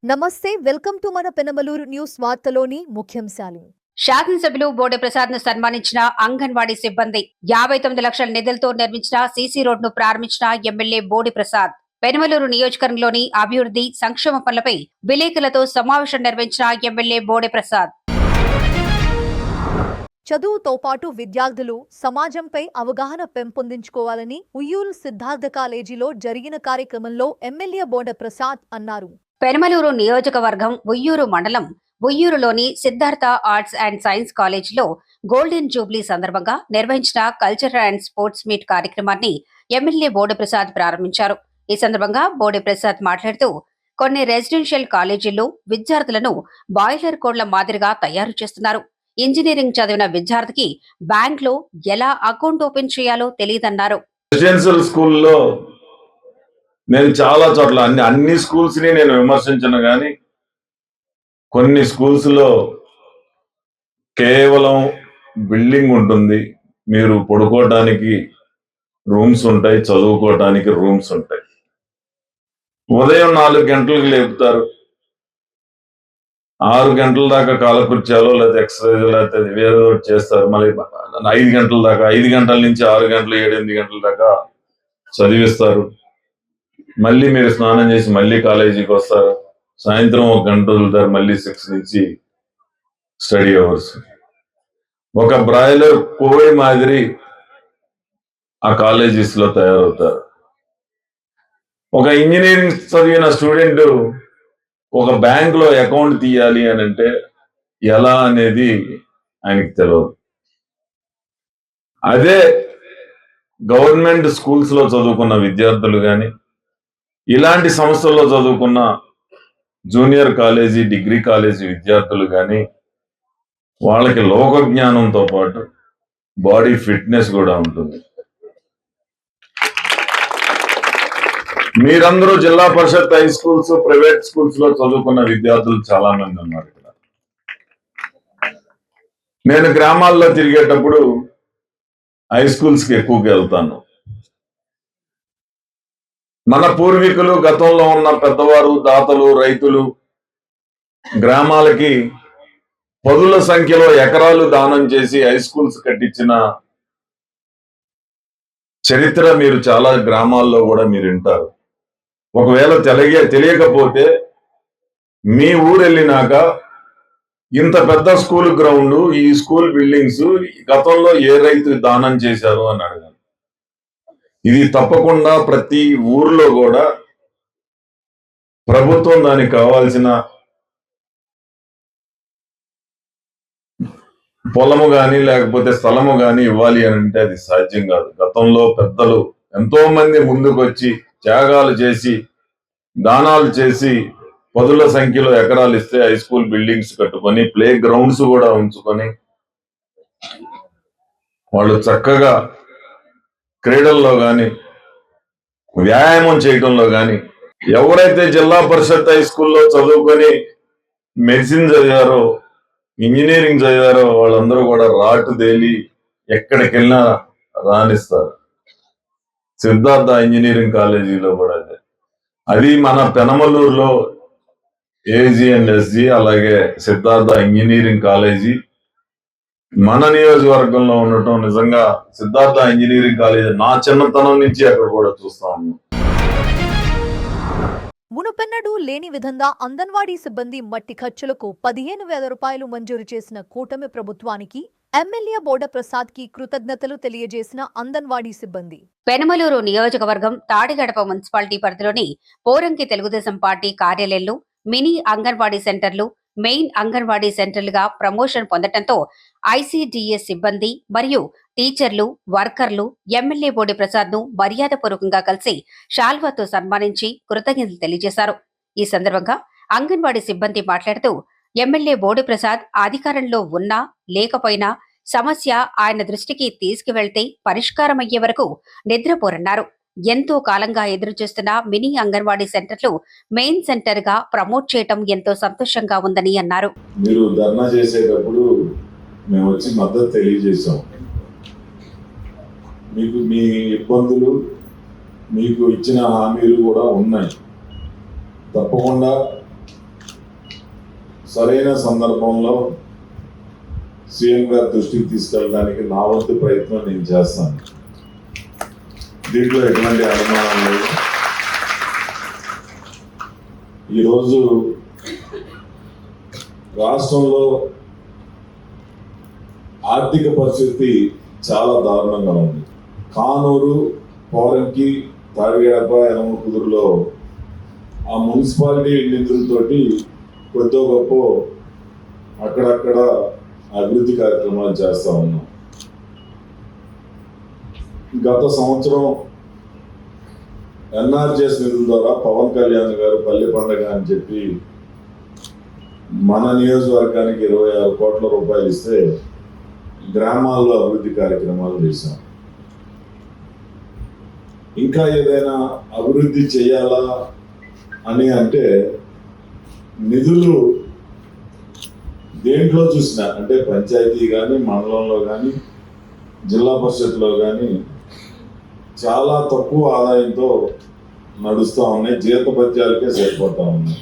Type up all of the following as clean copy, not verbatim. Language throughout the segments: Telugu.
నమస్తే వెల్కమ్ టు మన పెనమలూరు న్యూస్ వార్తలోని ముఖ్యాంశాలు. శాసనసభ్యులు బోడే ప్రసాద్ ను సన్మానించిన అంగన్వాడీ సిబ్బంది 59 లక్షల నిధులతో నిర్మించిన సీసీ రోడ్డును ప్రారంభించిన ఎమ్మెల్యే బోడి ప్రసాద్. పెనమలూరు నియోజకవర్గంలోని అభివృద్ధి సంక్షేమ పనులపై విలేకరులతో సమావేశం నిర్వహించిన ఎమ్మెల్యే బోడే ప్రసాద్. చదువుతో పాటు విద్యార్థులు సమాజంపై అవగాహన పెంపొందించుకోవాలని ఉయ్యూరు సిద్ధార్థ కాలేజీలో జరిగిన కార్యక్రమంలో ఎమ్మెల్యే బోడే ప్రసాద్ అన్నారు. పెనమలూరు నియోజకవర్గం ఉయ్యూరు మండలం ఉయ్యూరులోని సిద్ధార్థ ఆర్ట్స్ అండ్ సైన్స్ కాలేజీలో గోల్డెన్ జూబ్లీ సందర్భంగా నిర్వహించిన కల్చరల్ అండ్ స్పోర్ట్స్ మీట్ కార్యక్రమాన్ని ఎమ్మెల్యే బోడే ప్రసాద్ ప్రారంభించారు. ఈ సందర్భంగా బోడే ప్రసాద్ మాట్లాడుతూ కొన్ని రెసిడెన్షియల్ కాలేజీల్లో విద్యార్థులను బాయిలర్ కోడ్ల మాదిరిగా తయారు చేస్తున్నారు. ఇంజనీరింగ్ చదివిన విద్యార్థికి బ్యాంక్ లో ఎలా అకౌంట్ ఓపెన్ చేయాలో తెలియదన్నారు. రెసిడెన్షియల్ స్కూల్లో నేను చాలా చోట్ల అన్ని స్కూల్స్ ని నేను విమర్శించను కానీ కొన్ని స్కూల్స్ లో కేవలం బిల్డింగ్ ఉంటుంది, మీరు పడుకోవడానికి రూమ్స్ ఉంటాయి, చదువుకోవడానికి రూమ్స్ ఉంటాయి. ఉదయం 4 గంటలకు లేపుతారు, 6 గంటల దాకా కాలకృత్యాలు లేదా ఎక్సర్సైజ్ లేకపోతే వేరే చేస్తారు. మళ్ళీ 5 గంటల దాకా, 5 గంటల నుంచి 6 గంటలు 7-8 గంటల దాకా చదివిస్తారు. మళ్ళీ మీరు స్నానం చేసి మళ్ళీ కాలేజీకి వస్తారు. సాయంత్రం 1 గంట వదులుతారు, మళ్ళీ 6 నుంచి స్టడీ అవర్స్. ఒక బ్రాయిలర్ కోడి మాదిరి ఆ కాలేజెస్ లో తయారవుతారు. ఒక ఇంజనీరింగ్ చదివిన స్టూడెంట్ ఒక బ్యాంక్ లో అకౌంట్ తీయాలి అని అంటే ఎలా అనేది ఆయనకి తెలియదు. అదే గవర్నమెంట్ స్కూల్స్ లో చదువుకున్న విద్యార్థులు కానీ ఇలాంటి సంస్థల్లో చదువుకున్న జూనియర్ కాలేజీ, డిగ్రీ కాలేజీ విద్యార్థులు కానీ వాళ్ళకి లోక జ్ఞానంతో పాటు బాడీ ఫిట్నెస్ కూడా ఉంటుంది. మీరందరూ జిల్లా పరిషత్ హై స్కూల్స్, ప్రైవేట్ స్కూల్స్ లో చదువుకున్న విద్యార్థులు చాలా మంది ఉన్నారు ఇక్కడ. నేను గ్రామాల్లో తిరిగేటప్పుడు హై స్కూల్స్ కి ఎక్కువగా వెళ్తాను. మన పూర్వీకులు, గతంలో ఉన్న పెద్దవారు, దాతలు, రైతులు గ్రామాలకి పదుల సంఖ్యలో ఎకరాలు దానం చేసి హై స్కూల్స్ కట్టించిన చరిత్ర మీరు చాలా గ్రామాల్లో కూడా మీరు వింటారు. ఒకవేళ తెలియకపోతే మీ ఊరు వెళ్ళినాక ఇంత పెద్ద స్కూల్ గ్రౌండ్, ఈ స్కూల్ బిల్డింగ్స్ గతంలో ఏ రైతు దానం చేశారు అని అడగాలి. ఇది తప్పకుండా ప్రతి ఊర్లో కూడా ప్రభుత్వం దానికి కావాల్సిన పొలము కానీ లేకపోతే స్థలము కానీ ఇవ్వాలి అని అంటే అది సాధ్యం కాదు. గతంలో పెద్దలు ఎంతో మంది ముందుకు వచ్చి త్యాగాలు చేసి దానాలు చేసి పదుల సంఖ్యలో ఎకరాలు ఇస్తే హై స్కూల్ బిల్డింగ్స్ కట్టుకొని ప్లే గ్రౌండ్స్ కూడా ఉంచుకొని వాళ్ళు చక్కగా క్రీడల్లో కానీ వ్యాయామం చేయడంలో కానీ, ఎవరైతే జిల్లా పరిషత్ హై స్కూల్లో చదువుకొని మెడిసిన్ చదివారో, ఇంజనీరింగ్ చదివారో వాళ్ళందరూ కూడా రాటు తేలి ఎక్కడికి వెళ్ళినా రాణిస్తారు. సిద్ధార్థ ఇంజనీరింగ్ కాలేజీలో కూడా అది మన పెనమలూరులో ఏజీ అండ్ ఎస్జీ, అలాగే సిద్ధార్థ ఇంజనీరింగ్ కాలేజీ మన నియోజకవర్గంలో ఉండటం నిజంగా సిద్ధార్థ ఇంజనీరింగ్ కాలేజీ నా చిన్నతనం నుంచి అక్కడ కూడా చూస్తా ఉన్నాం. మునుపెన్నడూ లేని విధంగా అంగన్వాడీ సిబ్బంది మట్టి ఖర్చులకు 15,000 రూపాయలు మంజూరు చేసిన కూటమి ప్రభుత్వానికి ఎమ్మెల్యే బోడే ప్రసాద్ కి కృతజ్ఞతలు తెలియజేసిన అంగన్వాడీ సిబ్బంది. పెనమలూరు నియోజకవర్గం తాడిగడప మున్సిపాలిటీ పరిధిలోని పోరంకి తెలుగుదేశం పార్టీ కార్యాలయంలో మినీ అంగన్వాడీ సెంటర్లు, మెయిన్ అంగన్వాడీ సెంటర్లుగా ప్రమోషన్ పొందడంతో ఐసీడీఎస్ సిబ్బంది మరియు టీచర్లు, వర్కర్లు ఎమ్మెల్యే బోడే ప్రసాద్ ను మర్యాదపూర్వకంగా కలిసి శాల్వాతో సన్మానించి కృతజ్ఞతలు తెలియజేశారు. ఈ సందర్భంగా అంగన్వాడీ సిబ్బంది మాట్లాడుతూ ఎమ్మెల్యే బోడే ప్రసాద్ అధికారంలో ఉన్నా లేకపోయినా సమస్య ఆయన దృష్టికి తీసుకువెళ్తే పరిష్కారమయ్యే వరకు నిద్రపోరన్నారు. ఎంతో కాలంగా ఎదురుచూస్తున్న మినీ అంగన్వాడీ సెంటర్లు మెయిన్ సెంటర్ గా ప్రమోట్ చేయటం ఎంతో సంతోషంగా ఉందని అన్నారు. మీరు ధర్నా చేసేటప్పుడు మేము వచ్చి మద్దతు తెలియజేశాం. మీకు మీ ఇబ్బందులు, మీకు ఇచ్చిన హామీలు కూడా ఉన్నాయి. తప్పకుండా సరైన సందర్భంలో సీఎం గారి దృష్టికి తీసుకెళ్ళడానికి నా వంతు ప్రయత్నం నేను చేస్తాను. దీంట్లో ఎటువంటి అనుమానం లేదు. ఈరోజు రాష్ట్రంలో ఆర్థిక పరిస్థితి చాలా దారుణంగా ఉంది. కానూరు, పోరంకి, తాడిగడప, యనమకుదురులో ఆ మున్సిపాలిటీ నిధులతోటి కొద్దో గొప్ప అక్కడక్కడ అభివృద్ధి కార్యక్రమాలు చేస్తా ఉన్నాం. గత సంవత్సరం ఎన్ఆర్జీఎస్ నిధుల ద్వారా పవన్ కళ్యాణ్ గారు పల్లె పండుగ అని చెప్పి మన నియోజకవర్గానికి 26 కోట్ల రూపాయలు ఇస్తే గ్రామాల్లో అభివృద్ధి కార్యక్రమాలు చేశాం. ఇంకా ఏదైనా అభివృద్ధి చేయాలా అని అంటే నిధులు దేంట్లో చూసినా, అంటే పంచాయతీ కానీ, మండలంలో కానీ, జిల్లా పరిషత్లో కానీ చాలా తక్కువ ఆదాయంతో నడుస్తూ ఉన్నాయి. జీతభత్యాలకే సరిపోతా ఉన్నాయి.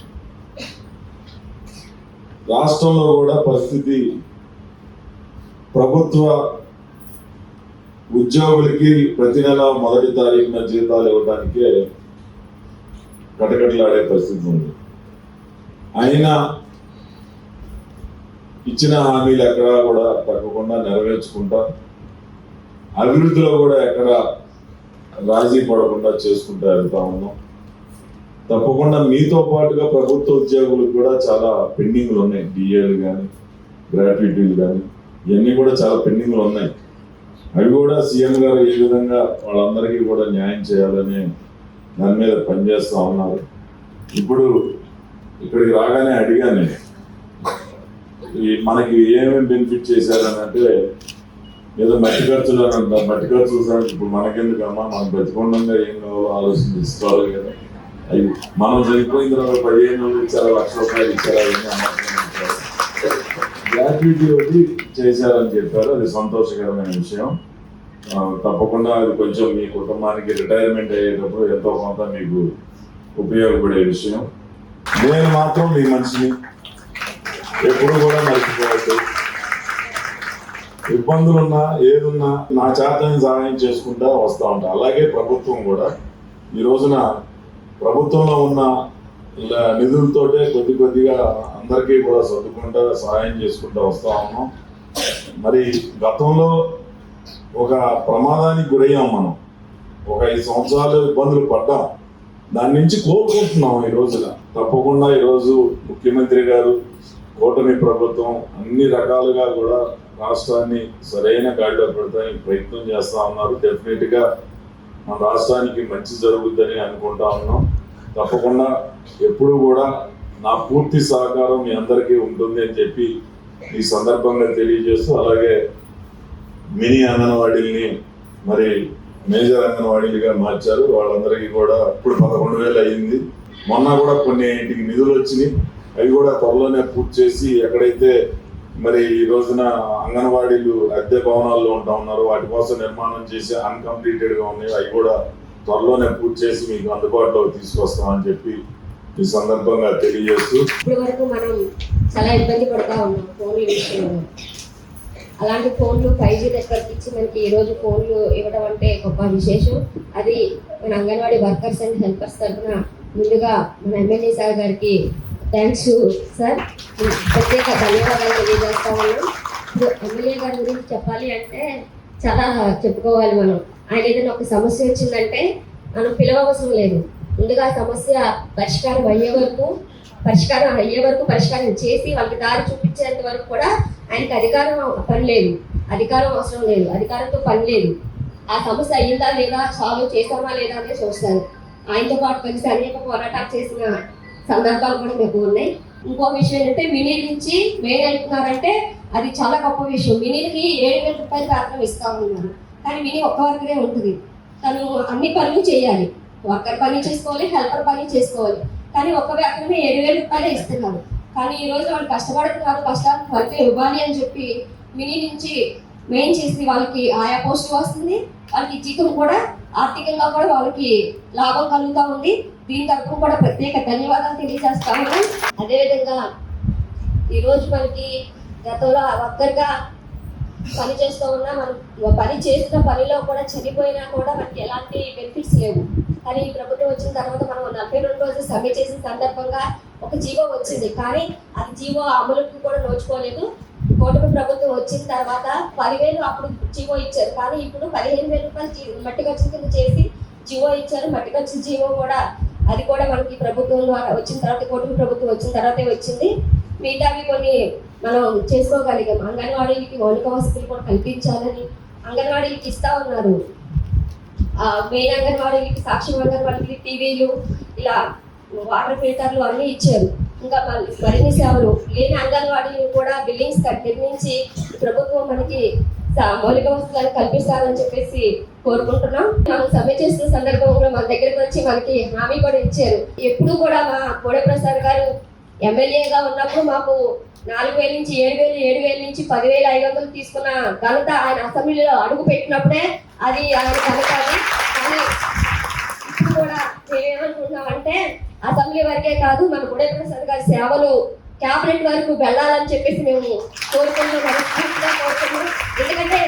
రాష్ట్రంలో కూడా పరిస్థితి ప్రభుత్వ ఉద్యోగులకి ప్రతి నెల మొదటి తారీఖున జీతాలు ఇవ్వడానికే కటకటలాడే పరిస్థితి ఉంది. అయినా ఇచ్చిన హామీలు ఎక్కడా కూడా తగ్గకుండా నెరవేర్చుకుంటా, అభివృద్ధిలో కూడా ఎక్కడ రాజీ పడకుండా చేసుకుంటూ వెళ్తా ఉన్నాం. తప్పకుండా మీతో పాటుగా ప్రభుత్వ ఉద్యోగులకు కూడా చాలా పెండింగ్లు ఉన్నాయి. డిఏలు కానీ, గ్రాట్యుటీలు కానీ, ఇవన్నీ కూడా చాలా పెండింగ్లు ఉన్నాయి. అవి కూడా సీఎం గారు ఏ విధంగా వాళ్ళందరికీ కూడా న్యాయం చేయాలని దాని మీద పనిచేస్తూ ఉన్నారు. ఇప్పుడు ఇక్కడికి రాగానే అడిగాను, మనకి ఏమేమి బెనిఫిట్ చేశారని అంటే, ఏదో మట్టి ఖర్చులు అని అంటారు. మట్టి ఖర్చులు సార్ ఇప్పుడు మనకెందుకమ్మా, మనం బతికొండంగా ఏం కావాలో ఆలోచన తీసుకోవాలి కదా. అవి మనం చనిపోయిన తర్వాత 15,000 ఇచ్చారా, 1,00,000 రూపాయలు ఇచ్చారా, గ్రాట్యుటీ ఒకటి చేశారని చెప్పారు. అది సంతోషకరమైన విషయం. తప్పకుండా అది కొంచెం మీ కుటుంబానికి రిటైర్మెంట్ అయ్యేటప్పుడు ఎంతో కొంత మీకు ఉపయోగపడే విషయం. నేను మాత్రం మీ మనిషిని ఎప్పుడు కూడా మర్చిపోవద్దు. ఇబ్బందులున్నా ఏదున్నా నా చేతని సహాయం చేసుకుంటా వస్తూ ఉంటా. అలాగే ప్రభుత్వం కూడా ఈ రోజున ప్రభుత్వంలో ఉన్న నిధులతోటే కొద్దిగా అందరికీ కూడా సర్దుకుంటా సహాయం చేసుకుంటూ వస్తూ ఉన్నాం. మరి గతంలో ఒక ప్రమాదానికి గురయ్యాం. మనం ఒక 5 సంవత్సరాలు ఇబ్బందులు పడ్డాం. దాని నుంచి కోరుకుంటున్నాం ఈ రోజున. తప్పకుండా ఈరోజు ముఖ్యమంత్రి గారు, కూటమి ప్రభుత్వం అన్ని రకాలుగా కూడా రాష్ట్రాన్ని సరైన గాడిలో పెడతానికి ప్రయత్నం చేస్తూ ఉన్నారు. డెఫినెట్గా మన రాష్ట్రానికి మంచి జరుగుద్దని అనుకుంటా ఉన్నాం. తప్పకుండా ఎప్పుడు కూడా నా పూర్తి సహకారం మీ అందరికీ ఉంటుంది అని చెప్పి ఈ సందర్భంగా తెలియజేస్తూ, అలాగే మినీ అంగన్వాడీల్ని మరి మేజర్ అంగన్వాడీలుగా మార్చారు. వాళ్ళందరికీ కూడా ఇప్పుడు 11,000 అయ్యింది. మొన్న కూడా కొన్ని ఇంటికి నిధులు వచ్చినాయి. అవి కూడా త్వరలోనే పూర్తి చేసి, ఎక్కడైతే మరి ఈ రోజున అంగన్వాడీలు అద్దె భవనాల్లో ఉంటా ఉన్నారు, వాటి కోసం నిర్మాణం చేసి అన్కంప్లీటెడ్గా ఉన్నాయి, అవి కూడా త్వరలోనే పూర్తి చేసి మీకు అందుబాటులో తీసుకొస్తామని చెప్పి ఈ సందర్భంగా తెలియజేస్తూ, ఇప్పటి వరకు మనం చాలా ఇబ్బంది పడతా ఉన్నాం ఫోన్ల విషయంలో. అలాంటి ఫోన్లు 5G నెట్వర్క్ ఇచ్చి మనకి ఈరోజు ఫోన్లు ఇవ్వడం అంటే గొప్ప విశేషం. అది మన అంగన్వాడీ వర్కర్స్ అండ్ హెల్పర్స్ తరఫున ముందుగా మన ఎమ్మెల్యే సార్ గారికి థ్యాంక్స్ సార్, ప్రత్యేక ధన్యవాదాలు తెలియజేస్తా ఉన్నాం. ఇప్పుడు ఎమ్మెల్యే గారి గురించి చెప్పాలి అంటే చాలా చెప్పుకోవాలి మనం. ఆయన ఏదైనా ఒక సమస్య వచ్చిందంటే మనం పిలవవసరం లేదు. ముందుగా సమస్య పరిష్కారం అయ్యే వరకు పరిష్కారం చేసి వాళ్ళకి దారి చూపించేంత వరకు కూడా ఆయనకి అధికారం అవసరం లేదు, అధికారంతో పని లేదు. ఆ సమస్య అయ్యిందా లేదా, సాల్వ్ చేసామా లేదా అనేది చూస్తారు. ఆయనతో పాటు కలిసి అనేక పోరాటాలు చేసిన సందర్భాలు కూడా మీకు ఉన్నాయి. ఇంకో విషయం ఏంటంటే, మినీ నుంచి మెయిన్ వెళ్తున్నారంటే అది చాలా గొప్ప విషయం. మినీకి 7,000 రూపాయలు మాత్రం ఇస్తా ఉన్నారు. కానీ మినీ ఒక్క వర్కరే ఉంటుంది. తను అన్ని పనులు చేయాలి, వర్కర్ పని చేసుకోవాలి, హెల్పర్ పని చేసుకోవాలి. కానీ ఒక్క వ్యాపారమే 7,000 రూపాయలే ఇస్తున్నారు. కానీ ఈ రోజు వాళ్ళు కష్టపడుతున్నారు, కష్టానికి ఫలితం ఇవ్వాలి అని చెప్పి మినీ నుంచి మెయిన్ చేసి వాళ్ళకి ఆయా పోస్టు వస్తుంది. వాళ్ళకి జీతం కూడా ఆర్థికంగా కూడా వాళ్ళకి లాభం కలుగుతూ ఉంది. దీని తరఫున కూడా ప్రత్యేక ధన్యవాదాలు తెలియజేస్తా ఉన్నాం. అదేవిధంగా ఈరోజు మనకి గతంలో ఒక్కరిగా పని చేస్తూ ఉన్నా మనం పని చేస్తున్న పనిలో కూడా చనిపోయినా కూడా మనకి ఎలాంటి బెనిఫిట్స్ లేవు. కానీ ఈ ప్రభుత్వం వచ్చిన తర్వాత మనం 42 రోజులు సమ్మె చేసిన సందర్భంగా ఒక జీవో వచ్చింది, కానీ అది జీవో అమలుకి కూడా నోచుకోలేదు. కూటమి ప్రభుత్వం వచ్చిన తర్వాత 10,000 అప్పుడు జీవో ఇచ్చారు, కానీ ఇప్పుడు 15,000 రూపాయలు మట్టి ఖర్చు కింద చేసి జీవో ఇచ్చారు. మట్టి ఖర్చు జీవో కూడా అది కూడా మనకి ప్రభుత్వం ద్వారా వచ్చిన తర్వాత, కూటమి ప్రభుత్వం వచ్చిన తర్వాతే వచ్చింది. మిగతావి కొన్ని మనం చేసుకోగలిగాం. అంగన్వాడీలకి మౌలిక వసతులు కూడా కల్పించాలని అంగన్వాడీలకి ఇస్తా ఉన్నారు. మెయిన్ అంగన్వాడీలకి, సాక్షి అంగన్వాడీలకి టీవీలు, ఇలా వాటర్ ఫిల్టర్లు అన్నీ ఇచ్చారు. ఇంకా మరిన్ని సేవలు లేని అంగన్వాడీలు కూడా బిల్డింగ్స్ నిర్మించి ప్రభుత్వం మనకి మౌలిక వసతులను కల్పిస్తారని చెప్పేసి కోరుకుంటున్నాం. మనం సమ్మె చేస్తున్న సందర్భంలో మన దగ్గరికి వచ్చి మనకి హామీ కూడా ఇచ్చారు. ఎప్పుడు కూడా మా బోడే ప్రసాద్ గారు ఎమ్మెల్యేగా ఉన్నప్పుడు మాకు 4,000 నుంచి 7,000, 7,000 నుంచి 10,500 తీసుకున్న ఘనత ఆయన అసెంబ్లీలో అడుగు పెట్టినప్పుడే అది ఆయన ఘనత. కానీ ఇప్పుడు కూడా మేమేమనుకుంటున్నామంటే అసెంబ్లీ వరకే కాదు, మన బోడే ప్రసాద్ గారి సేవలు క్యాబినెట్ వరకు వెళ్ళాలని చెప్పేసి మేము కోరుకుంటున్నాం. ఎందుకంటే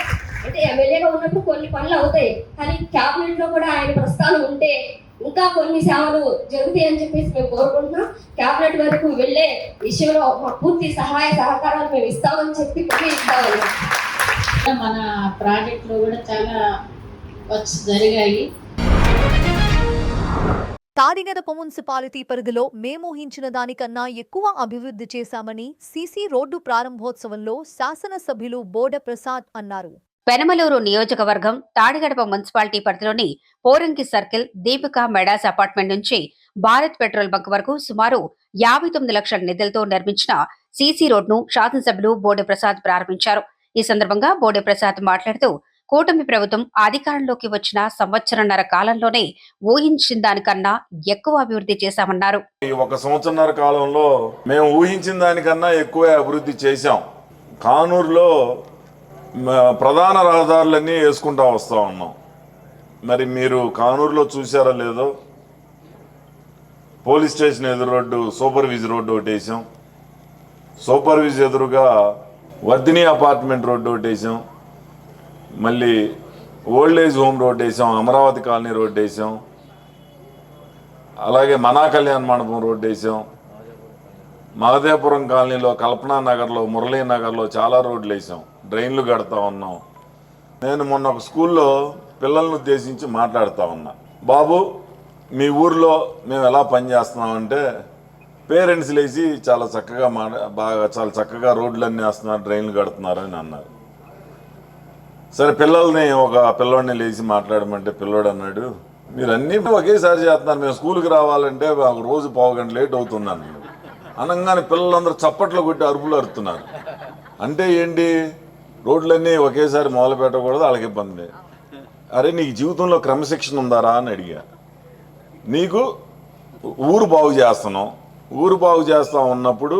ఎమ్మెల్యేగా ఉన్నప్పుడు కొన్ని పనులు అవుతాయి, కానీ క్యాబినెట్ లో కూడా ఆయన ప్రస్థానం ఉంటే ఇంకా కొన్ని సేవలు జరుగుతాయి అని చెప్పేసి మేము కోరుకుంటున్నాం. క్యాబినెట్ వరకు వెళ్ళే విషయంలో పూర్తి సహాయ సహకారాలు మేము ఇస్తామని చెప్పి ఇస్తామని. మన ప్రాజెక్టులో కూడా చాలా జరిగాయి. తాడిగడప మున్సిపాలిటీ పరిధిలో మేమూహించిన దానికన్నా ఎక్కువ అభివృద్ధి చేశామని సీసీ రోడ్డు ప్రారంభోత్సవంలో శాసనసభ్యులు బోడే ప్రసాద్ అన్నారు. పెనమలూరు నియోజకవర్గం తాడిగడప మున్సిపాలిటీ పరిధిలోని Poranki circle Deepika Midas apartment నుంచి భారత్ పెట్రోల్ బంక్ వరకు సుమారు 59 లక్షల నిధులతో నిర్మించిన సీసీ రోడ్ను శాసనసభ్యులు బోడే ప్రసాద్ ప్రారంభించారు. ఈ సందర్భంగా బోడే ప్రసాద్ మాట్లాడుతూ కూటమి ప్రభుత్వం అధికారంలోకి వచ్చిన సంవత్సరన్నర కాలంలోనే ఊహించిన దానికన్నా ఎక్కువ అభివృద్ధి చేశామన్నారు. ఈ 1 సంవత్సరన్నర కాలంలో మేము ఊహించిన దానికన్నా ఎక్కువ అభివృద్ధి చేశాం. కానూరులో ప్రధాన రహదారులన్నీ వేసుకుంటా వస్తూ ఉన్నాం. మరి మీరు కానూరులో చూసారో లేదో, పోలీస్ స్టేషన్ ఎదురు రోడ్డు సూపర్వీజ్ రోడ్డు ఒకటి వేసాం, సూపర్వీజ్ ఎదురుగా వర్ధిని అపార్ట్మెంట్ రోడ్డు ఒకటి వేసాం, మళ్ళీ ఓల్డ్ ఏజ్ హోమ్ రోడ్డు వేసాం, అమరావతి కాలనీ రోడ్డు వేసాం, అలాగే మనా కళ్యాణ మండపం రోడ్డు వేసాం, మహదేవపురం కాలనీలో, కల్పనా నగర్లో, మురళీ నగర్లో చాలా రోడ్లు వేసాం, డ్రైన్లు కడతా ఉన్నాం. నేను మొన్న ఒక స్కూల్లో పిల్లలను ఉద్దేశించి మాట్లాడుతూ ఉన్నా, బాబు మీ ఊర్లో మేము ఎలా పనిచేస్తున్నామంటే పేరెంట్స్ లేచి చాలా చక్కగా చాలా చక్కగా రోడ్లన్నీ వేస్తున్నారు, డ్రైన్లు కడుతున్నారు అని అన్నారు. సరే ఒక పిల్లోడిని లేచి మాట్లాడమంటే పిల్లోడు అన్నాడు, మీరు అన్నీ ఒకేసారి చేస్తున్నారు, మేము స్కూల్కి రావాలంటే మాకు రోజు 1/2 గంట లేట్ అవుతుంది అన్నాడు. అనగానే పిల్లలందరూ చప్పట్లు కొట్టి అరుపులు అరుతున్నారు. అంటే ఏంటి, రోడ్లన్నీ ఒకేసారి మొదలు పెట్టకూడదు, వాళ్ళకి ఇబ్బంది. అరే నీకు జీవితంలో క్రమశిక్షణ ఉందారా అని అడిగా. నీకు ఊరు బాగు చేస్తున్నావు, ఊరు బాగు చేస్తా ఉన్నప్పుడు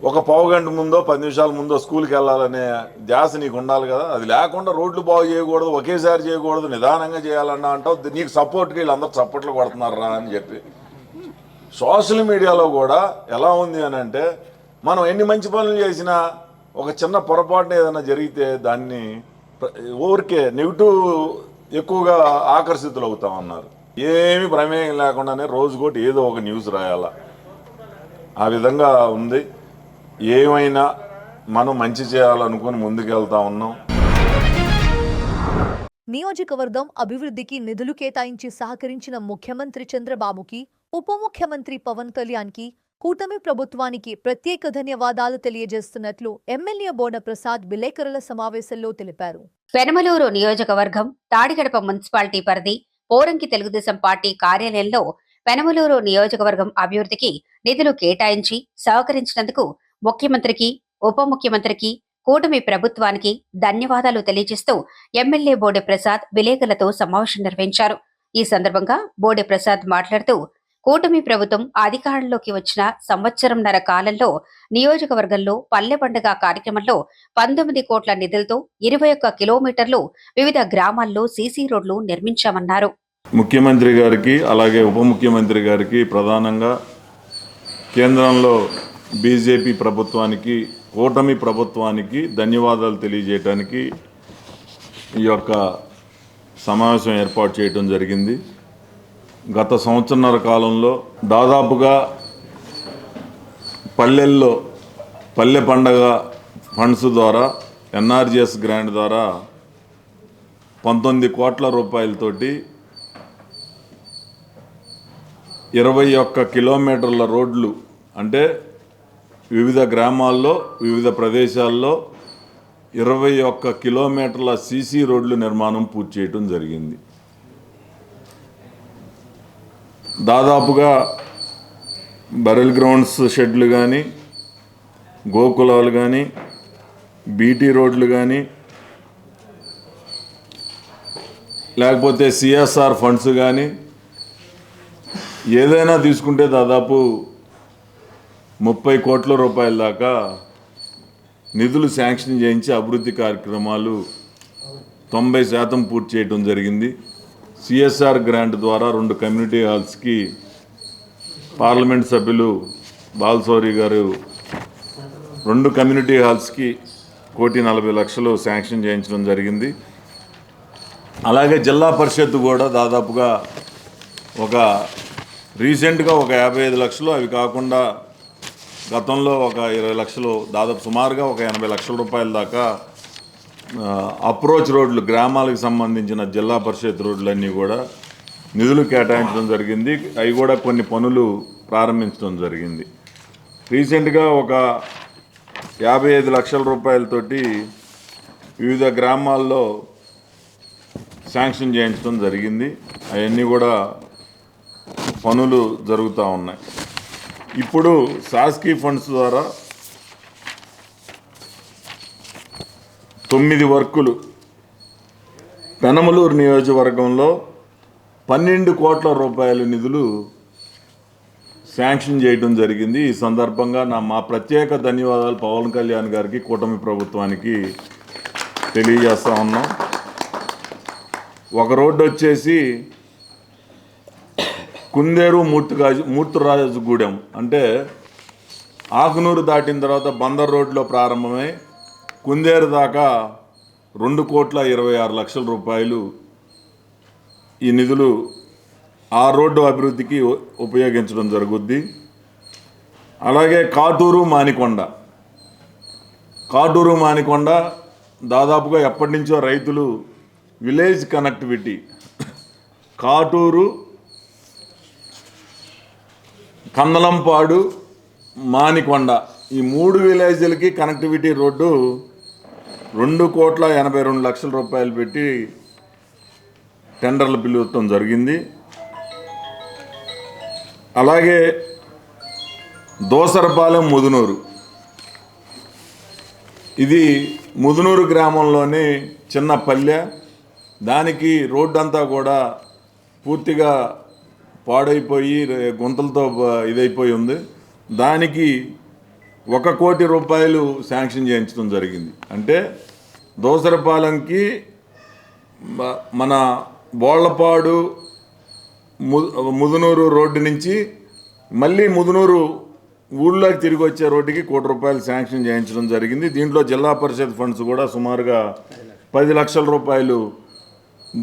ఒక 1/2 గంట ముందో 10 నిమిషాల ముందో స్కూల్కి వెళ్ళాలనే ధ్యాస నీకు ఉండాలి కదా. అది లేకుండా రోడ్లు బాగు చేయకూడదు, ఒకేసారి చేయకూడదు, నిదానంగా చేయాలన్నా అంటావు. నీకు సపోర్ట్గా వీళ్ళందరూ చప్పట్లు కొడుతున్నారా అని చెప్పి. సోషల్ మీడియాలో కూడా ఎలా ఉంది అని అంటే, మనం ఎన్ని మంచి పనులు చేసినా ఒక చిన్న పొరపాటున ఏదైనా జరిగితే దాన్ని ఊరికే నెగిటివ్ ఎక్కువగా ఆకర్షితులు అవుతా ఉన్నారు. ఏమీ ప్రమేయం లేకుండానే రోజుకోటి ఏదో ఒక న్యూస్ రాయాల, ఆ విధంగా ఉంది. ఏమైనా మనం మంచి చేయాలనుకుని ముందుకెళ్తా ఉన్నాం. నియోజకవర్గం అభివృద్ధికి నిధులు కేటాయించి సహకరించిన ముఖ్యమంత్రి చంద్రబాబుకి, ఉప ముఖ్యమంత్రి పవన్ కళ్యాణ్కి, కూటమి ప్రభుత్వానికి ప్రత్యేక ధన్యవాదాలు తెలియజేస్తున్నట్లు ఎమ్మెల్యే బోడే ప్రసాద్ విలేకరుల సమావేశంలో తెలిపారు. పెనమలూరు నియోజకవర్గం తాడిగడప మున్సిపాలిటీ పరిధి పోరంకి తెలుగుదేశం పార్టీ కార్యాలయంలో పెనమలూరు నియోజకవర్గం అభివృద్ధికి నిధులు కేటాయించి సహకరించినందుకు ముఖ్యమంత్రికి, ఉప ముఖ్యమంత్రికి, కూటమి ప్రభుత్వానికి ధన్యవాదాలు తెలియజేస్తూ ఎమ్మెల్యే బోడే ప్రసాద్ విలేకరులతో సమావేశం నిర్వహించారు. ఈ సందర్భంగా బోడే ప్రసాద్ మాట్లాడుతూ కూటమి ప్రభుత్వం అధికారంలోకి వచ్చిన సంవత్సరంన్నర కాలంలో నియోజకవర్గంలో పల్లె పండుగ కార్యక్రమంలో 19 కోట్ల నిధులతో 21 కిలోమీటర్లు వివిధ గ్రామాల్లో సీసీ రోడ్లు నిర్మించామన్నారు. ముఖ్యమంత్రి గారికి అలాగే ఉప ముఖ్యమంత్రి గారికి ప్రధానంగా కేంద్రంలో బీజేపీ ప్రభుత్వానికి, కూటమి ప్రభుత్వానికి ధన్యవాదాలు తెలియజేయడానికి ఈ యొక్క సమావేశం ఏర్పాటు చేయడం జరిగింది. గత సంవత్సరన్నర కాలంలో దాదాపుగా పల్లెల్లో పల్లె పండగ ఫండ్స్ ద్వారా, ఎన్ఆర్జీఎస్ గ్రాంట్ ద్వారా 19 కోట్ల రూపాయలతోటి 21 కిలోమీటర్ల రోడ్లు, అంటే వివిధ గ్రామాల్లో వివిధ ప్రదేశాల్లో 21 కిలోమీటర్ల సీసీ రోడ్లు నిర్మాణం పూర్తి చేయడం జరిగింది. దాదాపుగా బరెల్ గ్రౌండ్స్ షెడ్లు కానీ, గోకులాలు కానీ, బీటీ రోడ్లు కానీ, లేకపోతే సిఎస్ఆర్ ఫండ్స్ కానీ ఏదైనా తీసుకుంటే దాదాపు 30 కోట్ల రూపాయల దాకా నిధులు శాంక్షన్ చేయించి అభివృద్ధి కార్యక్రమాలు 90% పూర్తి చేయడం జరిగింది. సిఎస్ఆర్ గ్రాంట్ ద్వారా 2 కమ్యూనిటీ హాల్స్కి పార్లమెంట్ సభ్యులు బాలశౌరి గారు 2 కమ్యూనిటీ హాల్స్కి 1,40,00,000 శాంక్షన్ చేయించడం జరిగింది. అలాగే జిల్లా పరిషత్ కూడా దాదాపుగా రీసెంట్గా 55 లక్షలు, అవి కాకుండా గతంలో 20 లక్షలు, దాదాపు సుమారుగా 80 లక్షల రూపాయల దాకా అప్రోచ్ రోడ్లు, గ్రామాలకు సంబంధించిన జిల్లా పరిషత్ రోడ్లన్నీ కూడా నిధులు కేటాయించడం జరిగింది. అవి కూడా కొన్ని పనులు ప్రారంభించడం జరిగింది. రీసెంట్గా 55 లక్షల రూపాయలతోటి వివిధ గ్రామాల్లో శాంక్షన్ చేయించడం జరిగింది. అవన్నీ కూడా పనులు జరుగుతూ ఉన్నాయి. ఇప్పుడు శాసకీ ఫండ్స్ ద్వారా 9 వర్కులు పెనమలూరు నియోజకవర్గంలో 12 కోట్ల రూపాయల నిధులు శాంక్షన్ చేయడం జరిగింది. ఈ సందర్భంగా మా ప్రత్యేక ధన్యవాదాలు పవన్ కళ్యాణ్ గారికి, కూటమి ప్రభుత్వానికి తెలియజేస్తూ ఉన్నాం. ఒక రోడ్డు వచ్చేసి కుందేరు మూర్తిరాజుగూడెం, అంటే ఆకునూరు దాటిన తర్వాత బందర్ రోడ్లో ప్రారంభమై కుందేరు దాకా 2,26,00,000 రూపాయలు ఈ నిధులు ఆ రోడ్డు అభివృద్ధికి ఉపయోగించడం జరుగుద్ది. అలాగే కాటూరు మానికొండ దాదాపుగా ఎప్పటి నుంచో రైతులు విలేజ్ కనెక్టివిటీ, కాటూరు, కందలంపాడు, మానికొండ, ఈ 3 విలేజ్లకి కనెక్టివిటీ రోడ్డు 2,82,00,000 రూపాయలు పెట్టి టెండర్లు పిలువటం జరిగింది. అలాగే దోసరపాలెం ముదునూరు, ఇది ముదునూరు గ్రామంలోని చిన్న పల్లె. దానికి రోడ్డు అంతా కూడా పూర్తిగా పాడైపోయి గుంతలతో ఇదైపోయి ఉంది. దానికి 1 కోటి రూపాయలు శాంక్షన్ చేయించడం జరిగింది. అంటే దోసరపాలెంకి మన బోళ్లపాడు ముదునూరు రోడ్డు నుంచి మళ్ళీ ముదునూరు ఊళ్ళోకి తిరిగి వచ్చే రోడ్డుకి 1 కోటి రూపాయలు శాంక్షన్ చేయించడం జరిగింది. దీంట్లో జిల్లా పరిషత్ ఫండ్స్ కూడా సుమారుగా 10 లక్షల రూపాయలు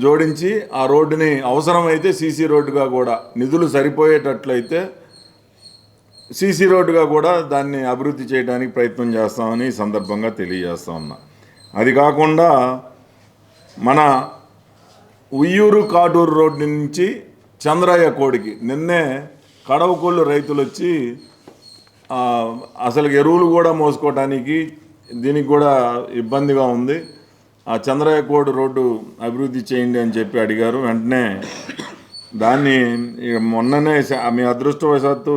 జోడించి ఆ రోడ్డుని అవసరమైతే సీసీ రోడ్డుగా కూడా, నిధులు సరిపోయేటట్లయితే సీసీ రోడ్డుగా కూడా దాన్ని అభివృద్ధి చేయడానికి ప్రయత్నం చేస్తామని ఈ సందర్భంగా తెలియజేస్తా ఉన్నా. అది కాకుండా మన ఉయ్యూరు కాటూరు రోడ్డు నుంచి చంద్రయ్య కోడికి నిన్నే కడవకోళ్ళు రైతులు వచ్చి అసలు ఎరువులు కూడా మోసుకోవడానికి దీనికి కూడా ఇబ్బందిగా ఉంది, ఆ చంద్రయ్య కోడి రోడ్డు అభివృద్ధి చేయండి అని చెప్పి అడిగారు. వెంటనే దాన్ని మొన్ననే మీ అదృష్టవశాత్తు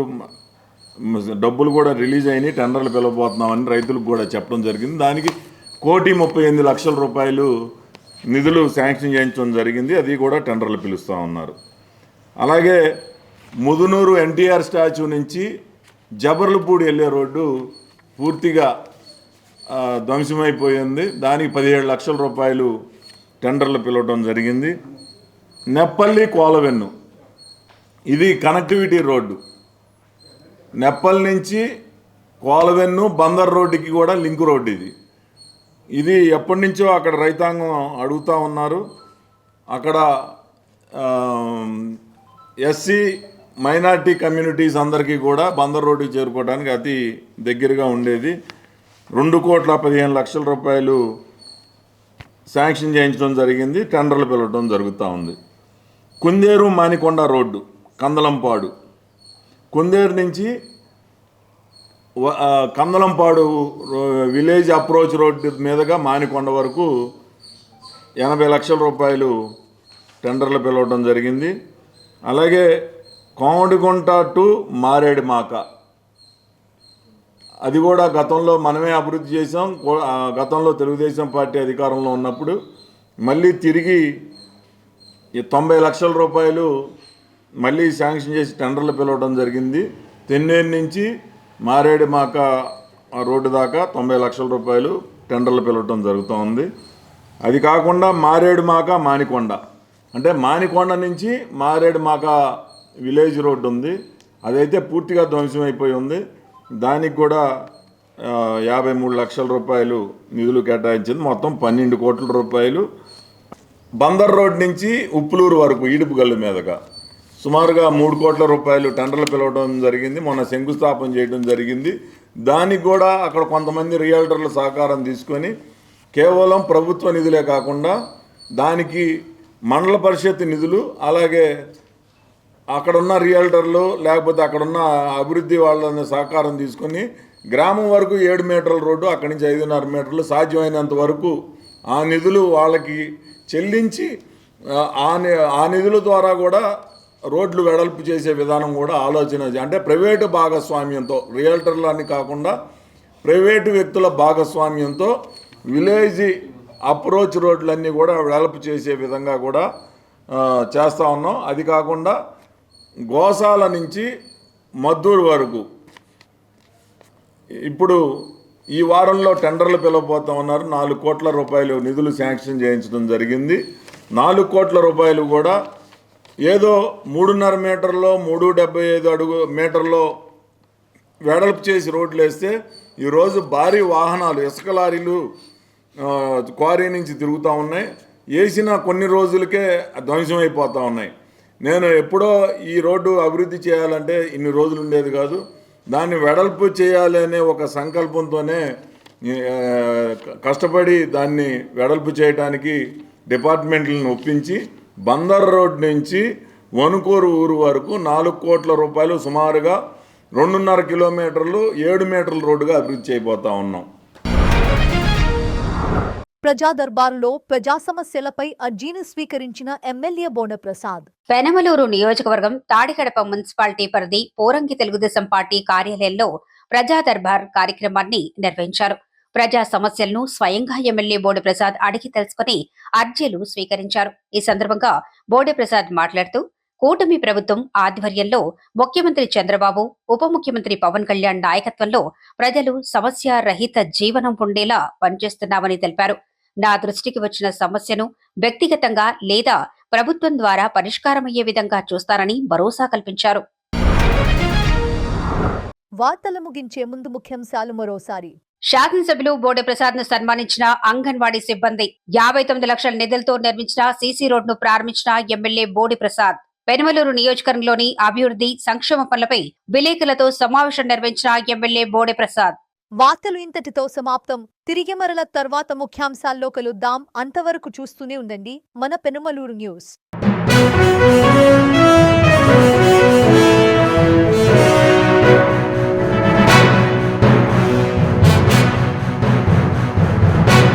డబ్బులు కూడా రిలీజ్ అయినాయి, టెండర్లు పిలవబోతున్నామని రైతులకు కూడా చెప్పడం జరిగింది. దానికి 1,38,00,000 రూపాయలు నిధులు శాంక్షన్ చేయించడం జరిగింది. అది కూడా టెండర్లు పిలుస్తూ ఉన్నారు. అలాగే ముదునూరు ఎన్టీఆర్ స్టాచ్యూ నుంచి జబర్లపూడి వెళ్ళే రోడ్డు పూర్తిగా ధ్వంసమైపోయింది. దానికి 17 లక్షల రూపాయలు టెండర్లు పిలవడం జరిగింది. నెప్పల్లి కోలవెన్ను, ఇది కనెక్టివిటీ రోడ్డు. నెప్పల్ నుంచి కోలవెన్ను బందర్ రోడ్డుకి కూడా లింక్ రోడ్డు ఇది ఎప్పటి నుంచో అక్కడ రైతాంగం అడుగుతూ ఉన్నారు. అక్కడ ఎస్సీ మైనార్టీ కమ్యూనిటీస్ అందరికీ కూడా బందర్ రోడ్డుకి చేరుకోవడానికి అతి దగ్గరగా ఉండేది. 2,15,00,000 రూపాయలు శాంక్షన్ చేయించడం జరిగింది. టెండర్లు పిలవడం జరుగుతూ ఉంది. కుందేరు మానికొండ రోడ్డు కందలంపాడు, కుందేరు నుంచి కందలంపాడు విలేజ్ అప్రోచ్ రోడ్డు మీదుగా మానికొండ వరకు 80 లక్షల రూపాయలు టెండర్లు పిలవడం జరిగింది. అలాగే కోమడిగుంట టు మారేడుమాక అది కూడా గతంలో మనమే అభివృద్ధి చేసాం. గతంలో తెలుగుదేశం పార్టీ అధికారంలో ఉన్నప్పుడు మళ్ళీ తిరిగి 90 లక్షల రూపాయలు మళ్ళీ శాంక్షన్ చేసి టెండర్లు పిలవడం జరిగింది. తెన్నేరు నుంచి మారేడుమాక రోడ్డు దాకా 90 లక్షల రూపాయలు టెండర్లు పిలవడం జరుగుతూ ఉంది. అది కాకుండా మారేడుమాక మానికొండ అంటే మానికొండ నుంచి మారేడుమాక విలేజ్ రోడ్డు ఉంది. అదైతే పూర్తిగా ధ్వంసం అయిపోయి ఉంది. దానికి కూడా 53 లక్షల రూపాయలు నిధులు కేటాయించింది. మొత్తం 12 కోట్ల రూపాయలు. బందర్ రోడ్ నుంచి ఉప్పులూరు వరకు ఈడుపుగల్లు మీదుగా సుమారుగా 3 కోట్ల రూపాయలు టెండర్లు పిలవడం జరిగింది. మొన్న శంకుస్థాపన చేయడం జరిగింది. దానికి కూడా అక్కడ కొంతమంది రియల్టర్ల సహకారం తీసుకొని కేవలం ప్రభుత్వ నిధులే కాకుండా దానికి మండల పరిషత్ నిధులు, అలాగే అక్కడున్న రియల్టర్లు లేకపోతే అక్కడున్న అభివృద్ధి వాళ్ళని సహకారం తీసుకొని గ్రామం వరకు 7 మీటర్ల రోడ్డు, అక్కడి నుంచి 5.5 మీటర్లు సాధ్యమైనంత వరకు ఆ నిధులు వాళ్ళకి చెల్లించి ఆ నిధుల ద్వారా కూడా రోడ్లు వెడల్పు చేసే విధానం కూడా ఆలోచన. అంటే ప్రైవేటు భాగస్వామ్యంతో, రియల్టర్లని కాకుండా ప్రైవేటు వ్యక్తుల భాగస్వామ్యంతో విలేజ్ అప్రోచ్ రోడ్లన్నీ కూడా వెడల్పు చేసే విధంగా కూడా చేస్తూ ఉన్నాం. అది కాకుండా గోసాల నుంచి మద్దూరు వరకు ఇప్పుడు ఈ వారంలో టెండర్లు పిలవబోతా ఉన్నారు. 4 కోట్ల రూపాయలు నిధులు శాంక్షన్ చేయించడం జరిగింది. 4 కోట్ల రూపాయలు కూడా ఏదో 3.5 మీటర్లో 3.75 మీటర్లో వెడల్పు చేసి రోడ్లు వేస్తే ఈరోజు భారీ వాహనాలు ఇసుక లారీలు క్వారీ నుంచి తిరుగుతూ ఉన్నాయి. వేసిన కొన్ని రోజులకే ధ్వంసం అయిపోతూ ఉన్నాయి. నేను ఎప్పుడో ఈ రోడ్డు అభివృద్ధి చేయాలంటే ఇన్ని రోజులు ఉండేది కాదు. దాన్ని వెడల్పు చేయాలి అనే ఒక సంకల్పంతోనే కష్టపడి దాన్ని వెడల్పు చేయడానికి డిపార్ట్మెంట్లను ఒప్పించి బందర్ రోడ్ నుంచి వనుకూరు ఊరు వరకు 4 కోట్ల రూపాయలు సుమారుగా 2.5 కిలోమీటర్లు 7 మీటర్ల రోడ్డుగా అభివృద్ధి చేయబోతా ఉన్నాం. ప్రజా దర్బారులో ప్రజా సమస్యలపై అర్జీని స్వీకరించిన ఎమ్మెల్యే బోడప్రసాద్. పెనమలూరు నియోజకవర్గం తాడికడప మున్సిపాలిటీ పరిధి పోరంకి తెలుగుదేశం పార్టీ కార్యాలయంలో ప్రజా దర్బార్ కార్యక్రమాన్ని నిర్వహించారు. ప్రజా సమస్యలను స్వయంగా ఎమ్మెల్యే బోడప్రసాద్ అడిగి తెలుసుకుని అర్జీలు స్వీకరించారు. ఈ సందర్భంగా బోడప్రసాద్ మాట్లాడుతూ కూటమి ప్రభుత్వం ఆధ్వర్యంలో ముఖ్యమంత్రి చంద్రబాబు, ఉప ముఖ్యమంత్రి పవన్ కళ్యాణ్ నాయకత్వంలో ప్రజలు సమస్య రహిత జీవనం ఉండేలా పనిచేస్తున్నామని తెలిపారు. నా దృష్టికి వచ్చిన సమస్యను వ్యక్తిగతంగా లేదా ప్రభుత్వం ద్వారా పరిష్కారమయ్యే విధంగా చూస్తారని భరోసా కల్పించారు. వార్తలు ముగించే ముందు ముఖ్యాంశాలు మరోసారి. శాసనసభ్యులు బోడప్రసాద్ ను సన్మానించిన అంగన్వాడీ సిబ్బంది. 59 లక్షల నిధులతో నిర్మించిన సీసీ రోడ్ను ప్రారంభించిన ఎమ్మెల్యే బోడప్రసాద్. పెనమలూరు నియోజకవర్గంలోని అభివృద్ధి సంక్షేమ పనులపై విలేకరులతో సమావేశం నిర్వహించిన ఎమ్మెల్యే బోడప్రసాద్. వార్తలు ఇంతటితో సమాప్తం. తిరిగి మరల తర్వాత ముఖ్యాంశాల్లో కలుద్దాం. అంతవరకు చూస్తూనే ఉండండి మన పెనమలూరు న్యూస్.